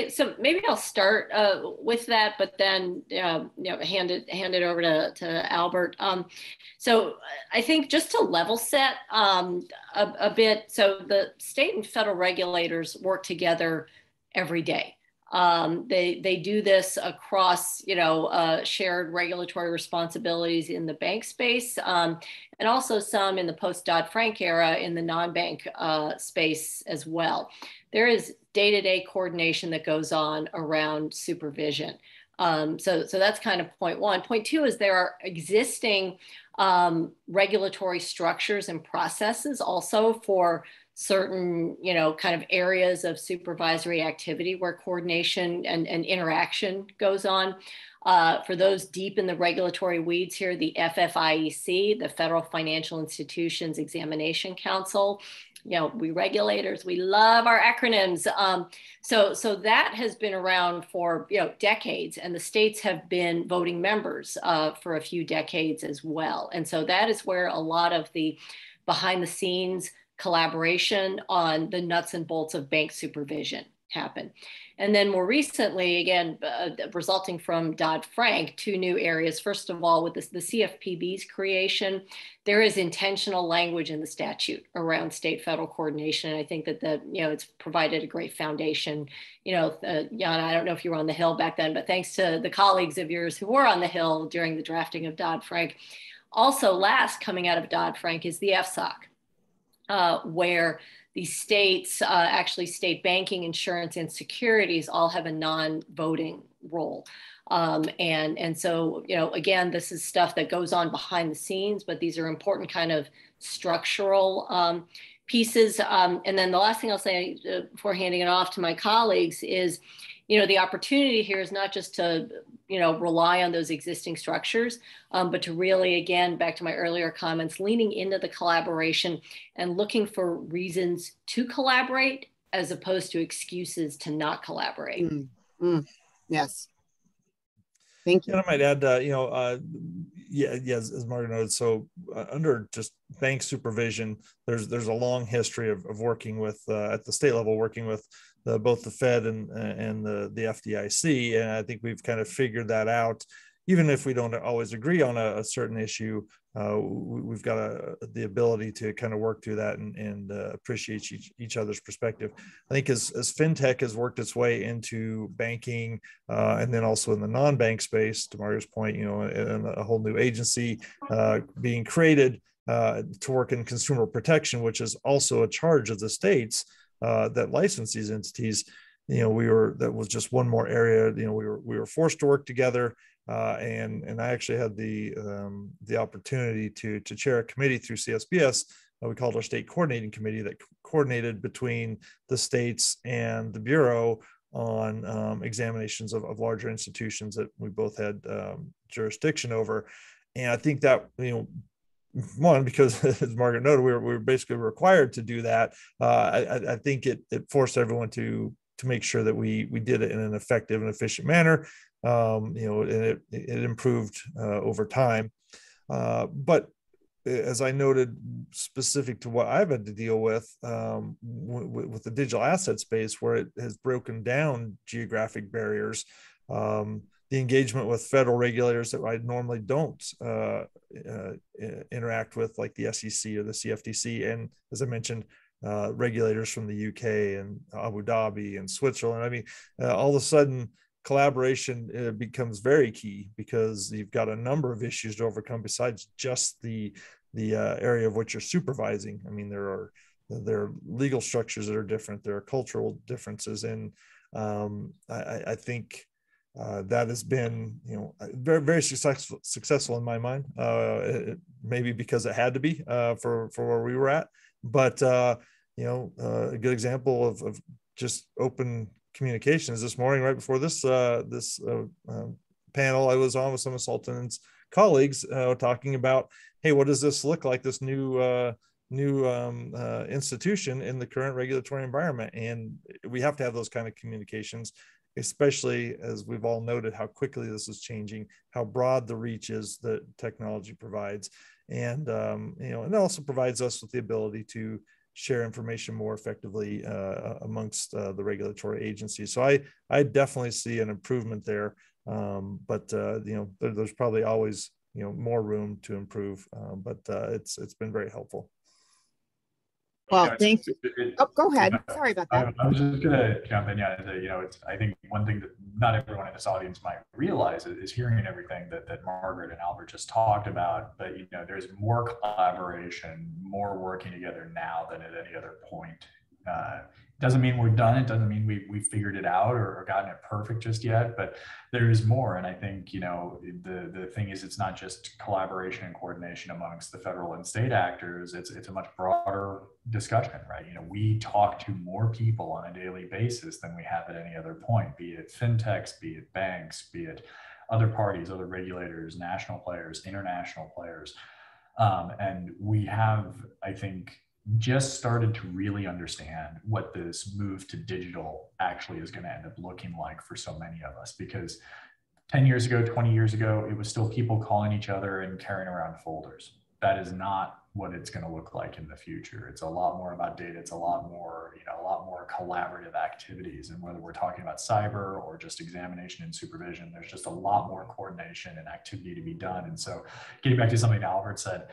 Speaker 5: So maybe I'll start with that, but then hand it over to Albert. So I think just to level set a bit, so the state and federal regulators work together every day. They do this across, shared regulatory responsibilities in the bank space, and also some in the post-Dodd-Frank era in the non-bank space as well. There is day-to-day coordination that goes on around supervision. So that's kind of point one. Point two is there are existing regulatory structures and processes also for certain, kind of areas of supervisory activity where coordination and interaction goes on. For those deep in the regulatory weeds here, the FFIEC, the Federal Financial Institutions Examination Council, we regulators, we love our acronyms. So that has been around for decades, and the states have been voting members for a few decades as well. And so that is where a lot of the behind the scenes collaboration on the nuts and bolts of bank supervision happen. And then more recently, again, resulting from Dodd-Frank, two new areas. First of all, with the CFPB's creation, there is intentional language in the statute around state-federal coordination. And I think that it's provided a great foundation. Yana, I don't know if you were on the Hill back then, but thanks to the colleagues of yours who were on the Hill during the drafting of Dodd-Frank, Also, last coming out of Dodd-Frank is the FSOC, where the states, actually state banking, insurance, and securities all have a non-voting role. And so, again, this is stuff that goes on behind the scenes, but these are important kind of structural pieces. And then the last thing I'll say before handing it off to my colleagues is, the opportunity here is not just to, rely on those existing structures, but to really, again, back to my earlier comments, leaning into the collaboration and looking for reasons to collaborate as opposed to excuses to not collaborate.
Speaker 2: Yes. Thank you.
Speaker 3: And I might add, as Margaret noted, so under just bank supervision, there's a long history of working with at the state level, working with both the Fed and the FDIC, and I think we've kind of figured that out. Even if we don't always agree on a certain issue, we've got the ability to kind of work through that and appreciate each other's perspective. I think as fintech has worked its way into banking and then also in the non-bank space, to Mario's point, and a whole new agency being created to work in consumer protection, which is also a charge of the states that license these entities. That was just one more area. We were forced to work together. And I actually had the opportunity to chair a committee through CSBS. We called our state coordinating committee that coordinated between the states and the Bureau on examinations of larger institutions that we both had jurisdiction over. And I think that, one, because as Margaret noted, we were basically required to do that. I think it forced everyone to make sure that we did it in an effective and efficient manner. And it improved over time. But as I noted, specific to what I've had to deal with the digital asset space, where it has broken down geographic barriers, the engagement with federal regulators that I normally don't interact with, like the SEC or the CFTC, and as I mentioned, regulators from the UK and Abu Dhabi and Switzerland. I mean, all of a sudden, collaboration becomes very key, because you've got a number of issues to overcome besides just the area of what you're supervising. I mean, there are legal structures that are different. There are cultural differences, and I think that has been very, very successful in my mind. Maybe because it had to be for where we were at, but a good example of just open communications this morning, right before this panel I was on with some of Sultan's colleagues, talking about, hey, what does this look like, this new institution in the current regulatory environment? And we have to have those kind of communications, especially as we've all noted how quickly this is changing, how broad the reach is that technology provides, and and it also provides us with the ability to share information more effectively amongst the regulatory agencies. So I definitely see an improvement there, but there's probably always more room to improve, but it's been very helpful.
Speaker 2: Well, thank you. Go ahead. Sorry about that.
Speaker 6: I was just going to jump in. Yeah, I think one thing that not everyone in this audience might realize is hearing everything that Margaret and Albert just talked about. But there's more collaboration, more working together now than at any other point. Doesn't mean we're done. It doesn't mean we figured it out or gotten it perfect just yet. But there is more. And I think the thing is, it's not just collaboration and coordination amongst the federal and state actors. It's a much broader discussion, right? We talk to more people on a daily basis than we have at any other point, be it fintechs, be it banks, be it other parties, other regulators, national players, international players. And we have, I think, just started to really understand what this move to digital actually is going to end up looking like for so many of us. Because 10 years ago, 20 years ago, it was still people calling each other and carrying around folders. That is not what it's going to look like in the future. It's a lot more about data. It's a lot more collaborative activities. And whether we're talking about cyber or just examination and supervision, there's just a lot more coordination and activity to be done. And so getting back to something Albert said,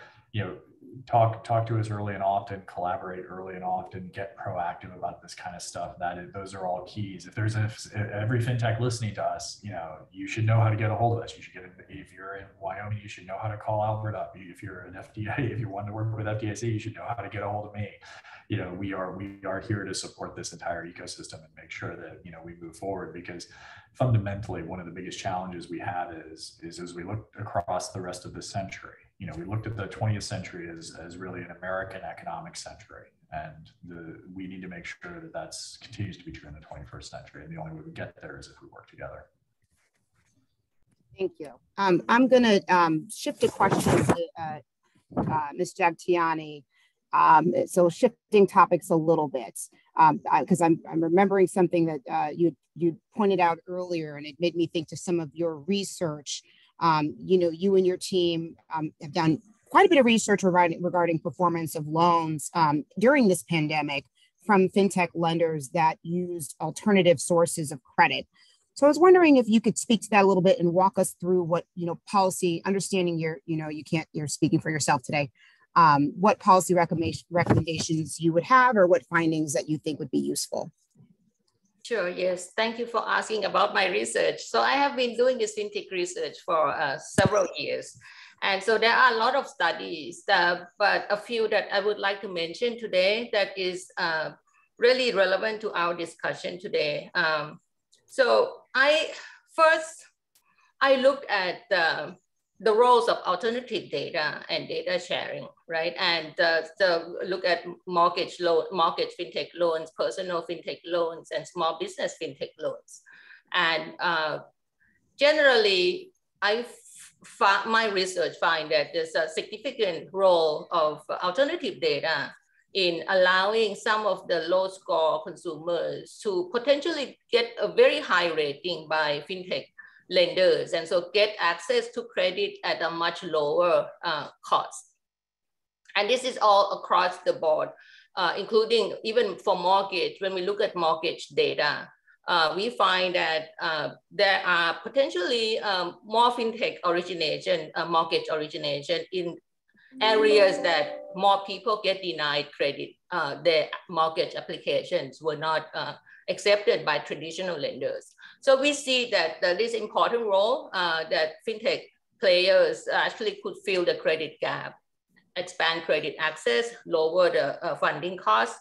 Speaker 6: talk to us early and often, collaborate early and often, get proactive about this kind of stuff. Those are all keys. If every fintech listening to us, you should know how to get a hold of us. You should if you're in Wyoming, you should know how to call Albert up. If you're an FDA, if you want to work with FDIC, you should know how to get a hold of me. We are here to support this entire ecosystem and make sure that, we move forward, because fundamentally one of the biggest challenges we have is as we look across the rest of the century, we looked at the 20th century as really an American economic century, and we need to make sure that continues to be true in the 21st century. And the only way we get there is if we work together.
Speaker 2: Thank you. I'm going to shift a question to Ms. Jagtiani. So shifting topics a little bit, because I'm remembering something that you pointed out earlier, and it made me think to some of your research. You and your team have done quite a bit of research regarding performance of loans during this pandemic from fintech lenders that used alternative sources of credit. So I was wondering if you could speak to that a little bit and walk us through what, policy, understanding you're speaking for yourself today, what policy recommendations you would have, or what findings that you think would be useful.
Speaker 4: Sure, yes. Thank you for asking about my research. So I have been doing this fintech research for several years. And so there are a lot of studies, but a few that I would like to mention today that is really relevant to our discussion today. So I looked at the roles of alternative data and data sharing, right? And so look at mortgage fintech loans, personal fintech loans, and small business fintech loans. And generally, my research find that there's a significant role of alternative data in allowing some of the low score consumers to potentially get a very high rating by fintech lenders, and so get access to credit at a much lower cost. And this is all across the board, including even for mortgage. When we look at mortgage data, we find that there are potentially more fintech origination, mortgage origination in areas that more people get denied credit. Their mortgage applications were not accepted by traditional lenders. So we see that this important role that fintech players actually could fill the credit gap, expand credit access, lower the funding costs.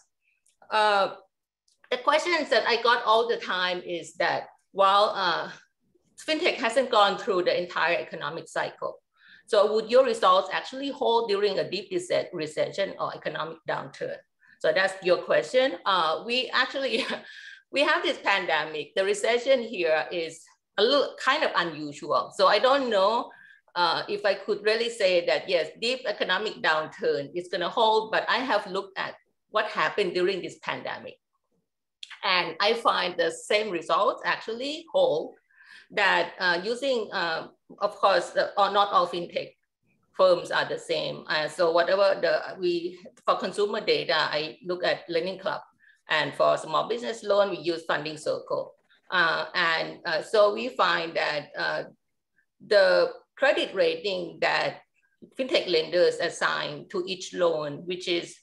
Speaker 4: The questions that I got all the time is that while fintech hasn't gone through the entire economic cycle, so would your results actually hold during a deep recession or economic downturn? So that's your question. We have this pandemic. The recession here is a little kind of unusual. So I don't know if I could really say that, yes, deep economic downturn is gonna hold, but I have looked at what happened during this pandemic. And I find the same results actually hold, that using, of course, not all fintech firms are the same. So whatever for consumer data, I look at Lending Club. And for small business loan, we use Funding Circle. So we find that the credit rating that fintech lenders assign to each loan, which is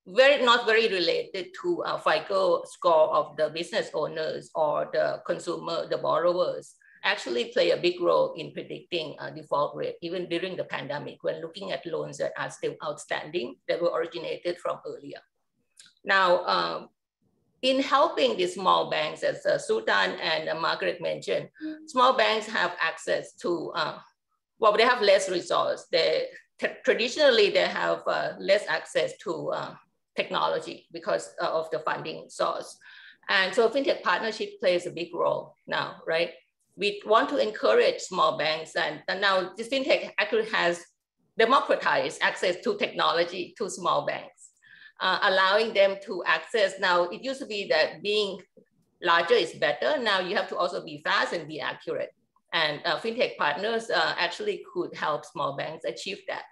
Speaker 4: not very related to a FICO score of the business owners or the consumer, the borrowers, actually play a big role in predicting a default rate, even during the pandemic, when looking at loans that are still outstanding, that were originated from earlier. Now, in helping these small banks, as Sultan and Margaret mentioned, small banks have access to, well, they have less resource. Traditionally, they have less access to technology because of the funding source. And so fintech partnership plays a big role now, right? We want to encourage small banks, and now this fintech actually has democratized access to technology to small banks. Allowing them to access. Now, it used to be that being larger is better. Now you have to also be fast and be accurate. And fintech partners actually could help small banks achieve that.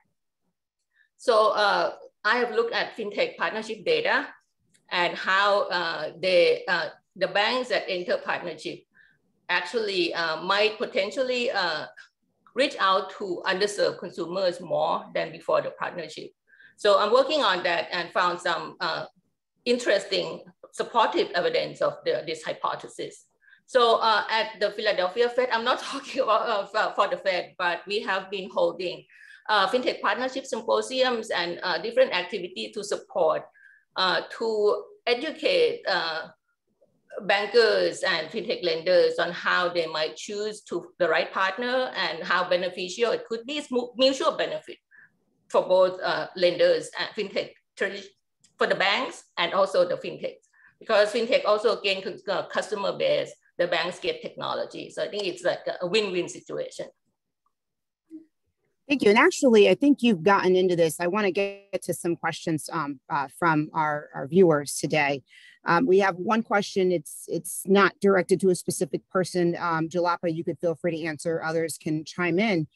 Speaker 4: So I have looked at fintech partnership data and how the banks that enter partnership actually might potentially reach out to underserved consumers more than before the partnership. So I'm working on that and found some interesting supportive evidence of this hypothesis. So at the Philadelphia Fed, I'm not talking about for the Fed, but we have been holding fintech partnership symposiums and different activities to support, to educate bankers and fintech lenders on how they might choose the right partner and how beneficial it could be. It's mutual benefit for both lenders and fintech, for the banks and also the fintechs, because fintech also gain customer base, the banks get technology. So I think it's like a win-win situation.
Speaker 2: Thank you. And actually, I think you've gotten into this. I want to get to some questions from our viewers today. We have one question. It's not directed to a specific person. Julapa, you could feel free to answer. Others can chime in,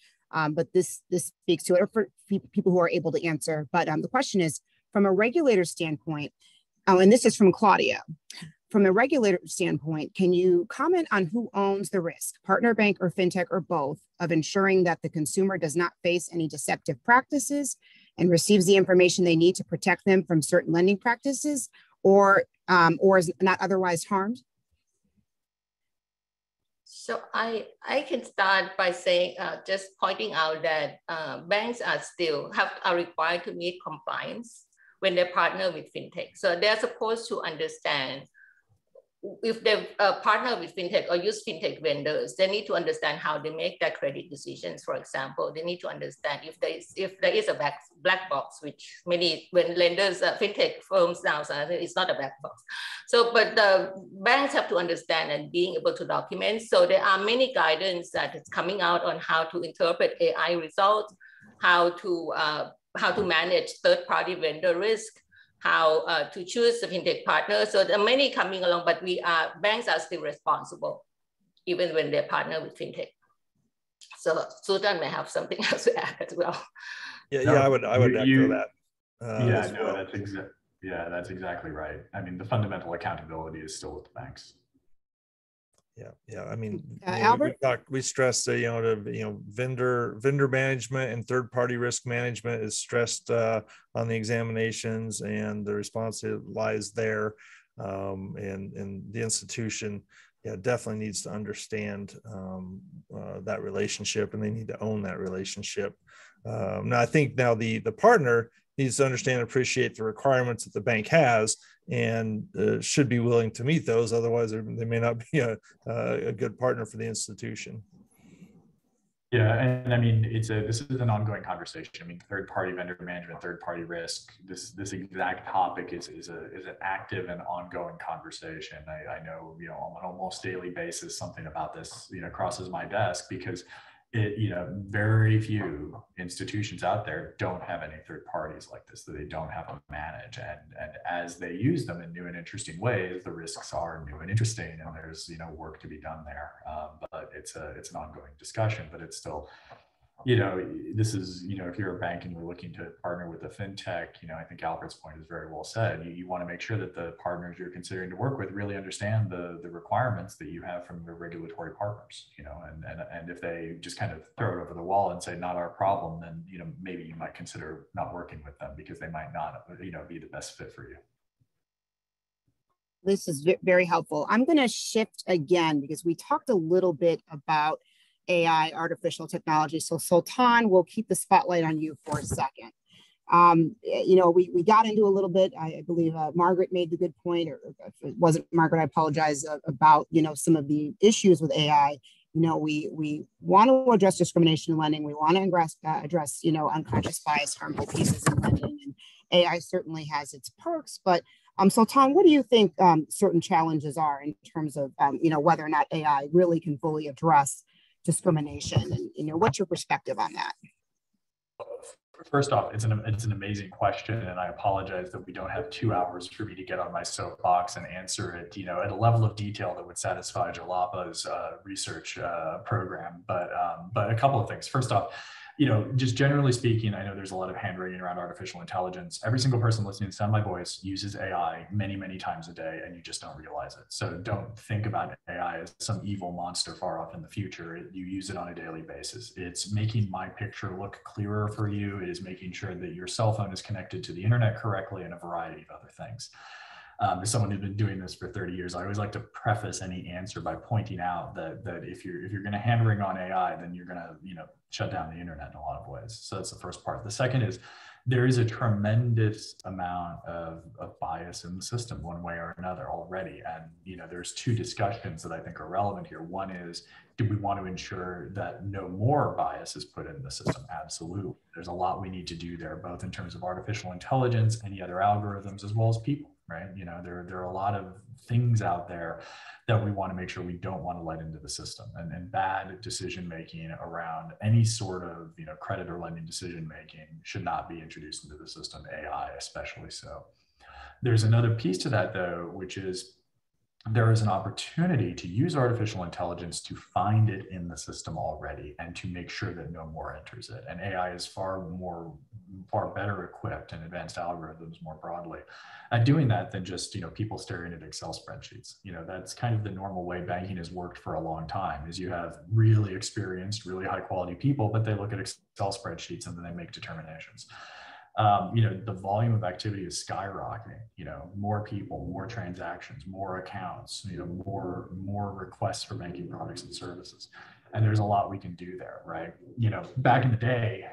Speaker 2: but this speaks to it, or for people who are able to answer. But the question is, from a regulator standpoint, and this is from Claudia. From a regulator standpoint, can you comment on who owns the risk, partner bank or fintech or both, of ensuring that the consumer does not face any deceptive practices and receives the information they need to protect them from certain lending practices, or is not otherwise harmed?
Speaker 4: So I can start by saying, just pointing out that banks are required to meet compliance when they partner with fintech. So they're supposed to understand, if they partner with fintech or use fintech vendors, they need to understand how they make their credit decisions. For example, they need to understand if there is a black box, which when lenders, fintech firms now say it's not a black box. So, but the banks have to understand and being able to document. So there are many guidance that is coming out on how to interpret AI results, how to manage third-party vendor risk, how to choose the fintech partner. So there are many coming along, but banks are still responsible, even when they partner with fintech. So Sultan may have something else to add as well.
Speaker 3: Yeah, I would echo that.
Speaker 6: That's exactly right. I mean, the fundamental accountability is still with the banks.
Speaker 3: Yeah. I mean,
Speaker 2: Albert?
Speaker 3: we stressed vendor management and third-party risk management is stressed on the examinations, and the responsibility lies there. And the institution, definitely needs to understand that relationship, and they need to own that relationship. Now, I think the partner needs to understand and appreciate the requirements that the bank has, and should be willing to meet those. Otherwise, they may not be a good partner for the institution.
Speaker 6: Yeah, and I mean, this is an ongoing conversation. I mean, third-party vendor management, third-party risk. This exact topic is an active and ongoing conversation. I know, on an almost daily basis, something about this crosses my desk, because very few institutions out there don't have any third parties like this that they don't have to manage. And as they use them in new and interesting ways, the risks are new and interesting, and there's work to be done there. But it's an ongoing discussion. But it's still, this is, if you're a bank and you're looking to partner with a fintech, I think Albert's point is very well said. You want to make sure that the partners you're considering to work with really understand the requirements that you have from your regulatory partners, and if they just kind of throw it over the wall and say, not our problem, then, maybe you might consider not working with them, because they might not, be the best fit for you.
Speaker 2: This is very helpful. I'm going to shift again, because we talked a little bit about AI, artificial technology. So Sultan, we'll keep the spotlight on you for a second. We got into a little bit, I believe Margaret made the good point, or if it wasn't Margaret, I apologize, about, some of the issues with AI. We want to address discrimination in lending. We want to address, unconscious bias, harmful pieces in lending. And AI certainly has its perks, but Sultan, what do you think certain challenges are in terms of, whether or not AI really can fully address discrimination, and what's your perspective on that?
Speaker 6: First off, it's an amazing question, and I apologize that we don't have 2 hours for me to get on my soapbox and answer it, at a level of detail that would satisfy Julapa's research program. But a couple of things. First off, just generally speaking, I know there's a lot of hand wringing around artificial intelligence. Every single person listening to the sound of my voice uses AI many, many times a day, and you just don't realize it. So don't think about AI as some evil monster far off in the future. You use it on a daily basis. It's making my picture look clearer for you. It is making sure that your cell phone is connected to the internet correctly, and a variety of other things. As someone who's been doing this for 30 years, I always like to preface any answer by pointing out that if you're going to hand wring on AI, then you're going to shut down the internet in a lot of ways. So that's the first part. The second is there is a tremendous amount of bias in the system one way or another already. And there's two discussions that I think are relevant here. One is, do we want to ensure that no more bias is put in the system? Absolutely. There's a lot we need to do there, both in terms of artificial intelligence, any other algorithms, as well as people. Right? There are a lot of things out there that we want to make sure we don't want to let into the system, and bad decision making around any sort of credit or lending decision making should not be introduced into the system, AI especially so. There's another piece to that though, which is there is an opportunity to use artificial intelligence to find it in the system already and to make sure that no more enters it. And AI is far better equipped, and advanced algorithms more broadly at doing that than just people staring at Excel spreadsheets. That's kind of the normal way banking has worked for a long time, is you have really experienced, really high quality people, but they look at Excel spreadsheets and then they make determinations. The volume of activity is skyrocketing, more people, more transactions, more accounts, more requests for banking products and services. And there's a lot we can do there, right? Back in the day,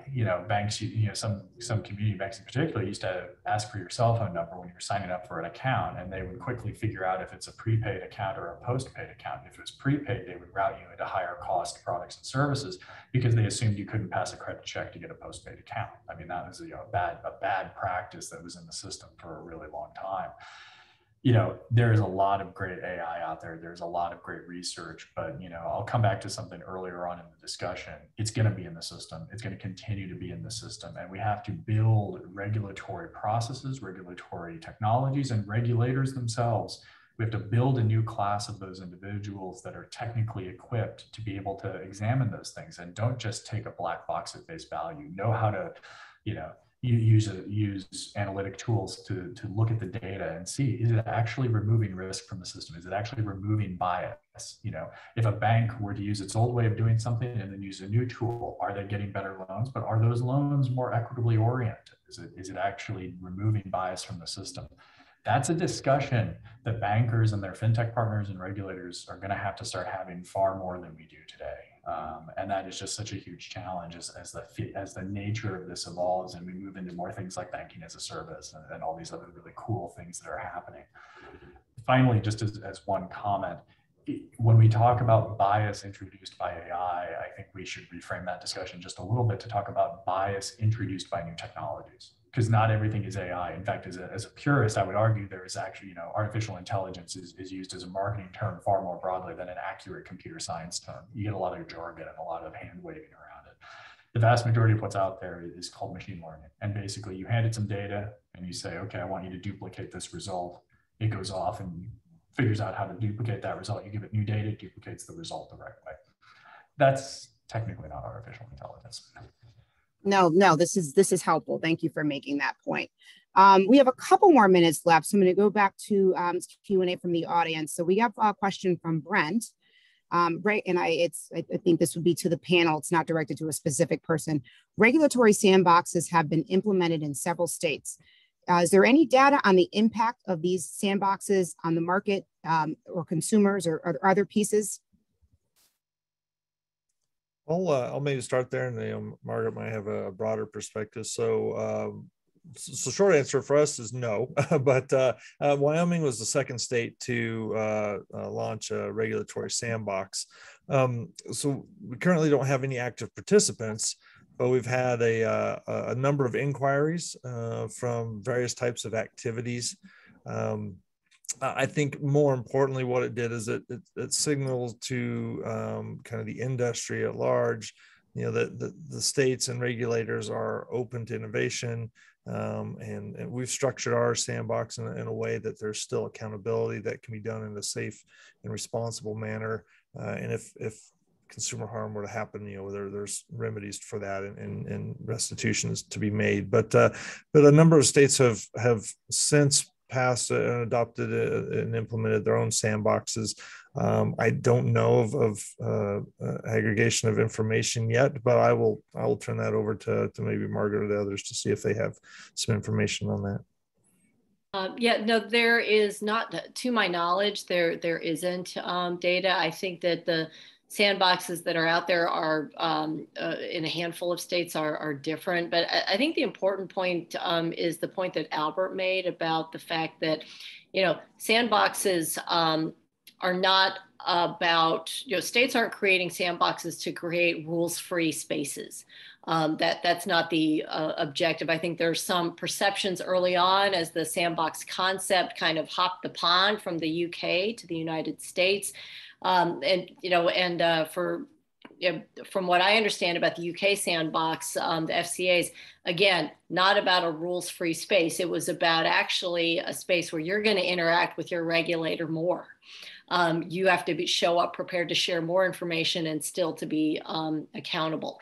Speaker 6: banks, some community banks in particular used to ask for your cell phone number when you're signing up for an account, and they would quickly figure out if it's a prepaid account or a postpaid account. If it was prepaid, they would route you into higher cost products and services because they assumed you couldn't pass a credit check to get a postpaid account. I mean, that was a bad practice that was in the system for a really long time. There's a lot of great AI out there. There's a lot of great research, but, I'll come back to something earlier on in the discussion. It's going to be in the system. It's going to continue to be in the system. And we have to build regulatory processes, regulatory technologies, and regulators themselves. We have to build a new class of those individuals that are technically equipped to be able to examine those things, and don't just take a black box at face value. Know how to, use analytic tools to look at the data and see, is it actually removing risk from the system? Is it actually removing bias? If a bank were to use its old way of doing something and then use a new tool, are they getting better loans? But are those loans more equitably oriented? Is it actually removing bias from the system? That's a discussion that bankers and their fintech partners and regulators are going to have to start having far more than we do today. And that is just such a huge challenge as the nature of this evolves and we move into more things like banking as a service and all these other really cool things that are happening. Finally, just as one comment, when we talk about bias introduced by AI, I think we should reframe that discussion just a little bit to talk about bias introduced by new technologies. Because not everything is AI. In fact, as a purist, I would argue there is actually, artificial intelligence is used as a marketing term far more broadly than an accurate computer science term. You get a lot of jargon and a lot of hand waving around it. The vast majority of what's out there is called machine learning. And basically you hand it some data and you say, okay, I want you to duplicate this result. It goes off and figures out how to duplicate that result. You give it new data, it duplicates the result the right way. That's technically not artificial intelligence.
Speaker 2: No, this is helpful. Thank you for making that point. We have a couple more minutes left, so I'm going to go back to Q&A from the audience. So we have a question from Brent, right? And I think this would be to the panel. It's not directed to a specific person. Regulatory sandboxes have been implemented in several states. Is there any data on the impact of these sandboxes on the market or consumers or other pieces?
Speaker 3: I'll maybe start there, and Margaret might have a broader perspective. So short answer for us is no, but Wyoming was the second state to launch a regulatory sandbox. So we currently don't have any active participants, but we've had a number of inquiries from various types of activities. I think more importantly, what it did is it signals to kind of the industry at large, that the states and regulators are open to innovation, and we've structured our sandbox in a way that there's still accountability that can be done in a safe and responsible manner. And if consumer harm were to happen, there's remedies for that and restitutions to be made. But a number of states have since passed and adopted and implemented their own sandboxes. I don't know of aggregation of information yet, but I will turn that over to maybe Margaret or the others to see if they have some information on that.
Speaker 5: Yeah, no, there is not, to my knowledge, there isn't data. I think that the sandboxes that are out there are in a handful of states are different. But I think the important point is the point that Albert made about the fact that, sandboxes are not about, states aren't creating sandboxes to create rules-free spaces. That's not the objective. I think there's some perceptions early on as the sandbox concept kind of hopped the pond from the UK to the United States. From what I understand about the UK sandbox, the FCAs, again, not about a rules-free space. It was about actually a space where you're going to interact with your regulator more. You have to show up prepared to share more information and still to be accountable.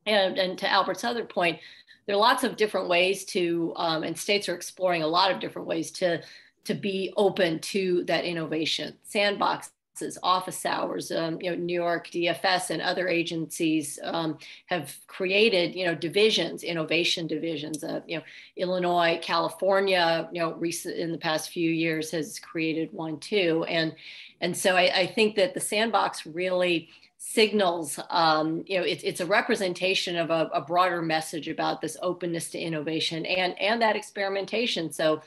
Speaker 5: And to Albert's other point, there are lots of different ways to, and states are exploring a lot of different ways to be open to that innovation. Sandboxes, office hours, New York DFS and other agencies have created, divisions, innovation divisions. Illinois, California, recent in the past few years has created one too. And so I think that the sandbox really signals, it's a representation of a broader message about this openness to innovation and that experimentation. So,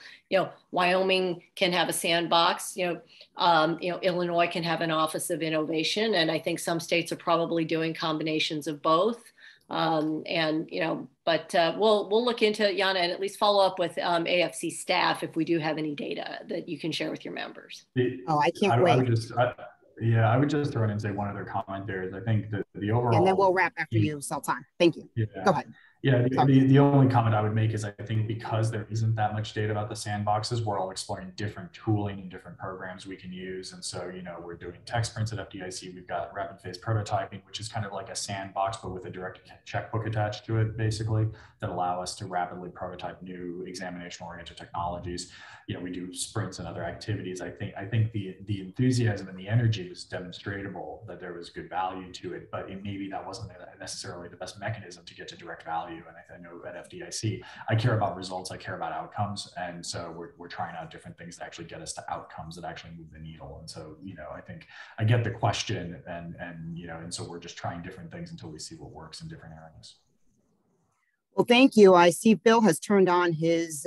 Speaker 5: Wyoming can have a sandbox, Illinois can have an office of innovation. And I think some states are probably doing combinations of both. We'll look into it, Yana, and at least follow up with AFC staff if we do have any data that you can share with your members.
Speaker 2: I can't wait.
Speaker 6: I would just throw in and say one other comment there is I think that the overall...
Speaker 2: And then we'll wrap after you, Sultan. Thank you. Yeah. Go ahead.
Speaker 6: Yeah, the only comment I would make is I think because there isn't that much data about the sandboxes, we're all exploring different tooling and different programs we can use. And so, we're doing text prints at FDIC. We've got rapid phase prototyping, which is kind of like a sandbox, but with a direct checkbook attached to it, basically, that allow us to rapidly prototype new examination-oriented technologies. We do sprints and other activities. I think the enthusiasm and the energy was demonstrable that there was good value to it, but maybe that wasn't necessarily the best mechanism to get to direct value. And I know at FDIC, I care about results, I care about outcomes. And so we're trying out different things that actually get us to outcomes that actually move the needle. And so, I think I get the question and so we're just trying different things until we see what works in different areas.
Speaker 2: Well, thank you. I see Bill has turned on his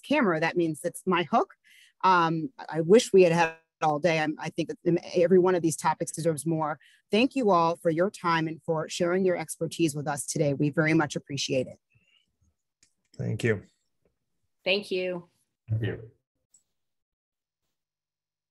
Speaker 2: camera. That means that's my hook. I wish we had all day. I think that every one of these topics deserves more. Thank you all for your time and for sharing your expertise with us today. We very much appreciate it.
Speaker 3: Thank you.
Speaker 5: Thank you.
Speaker 6: Thank you.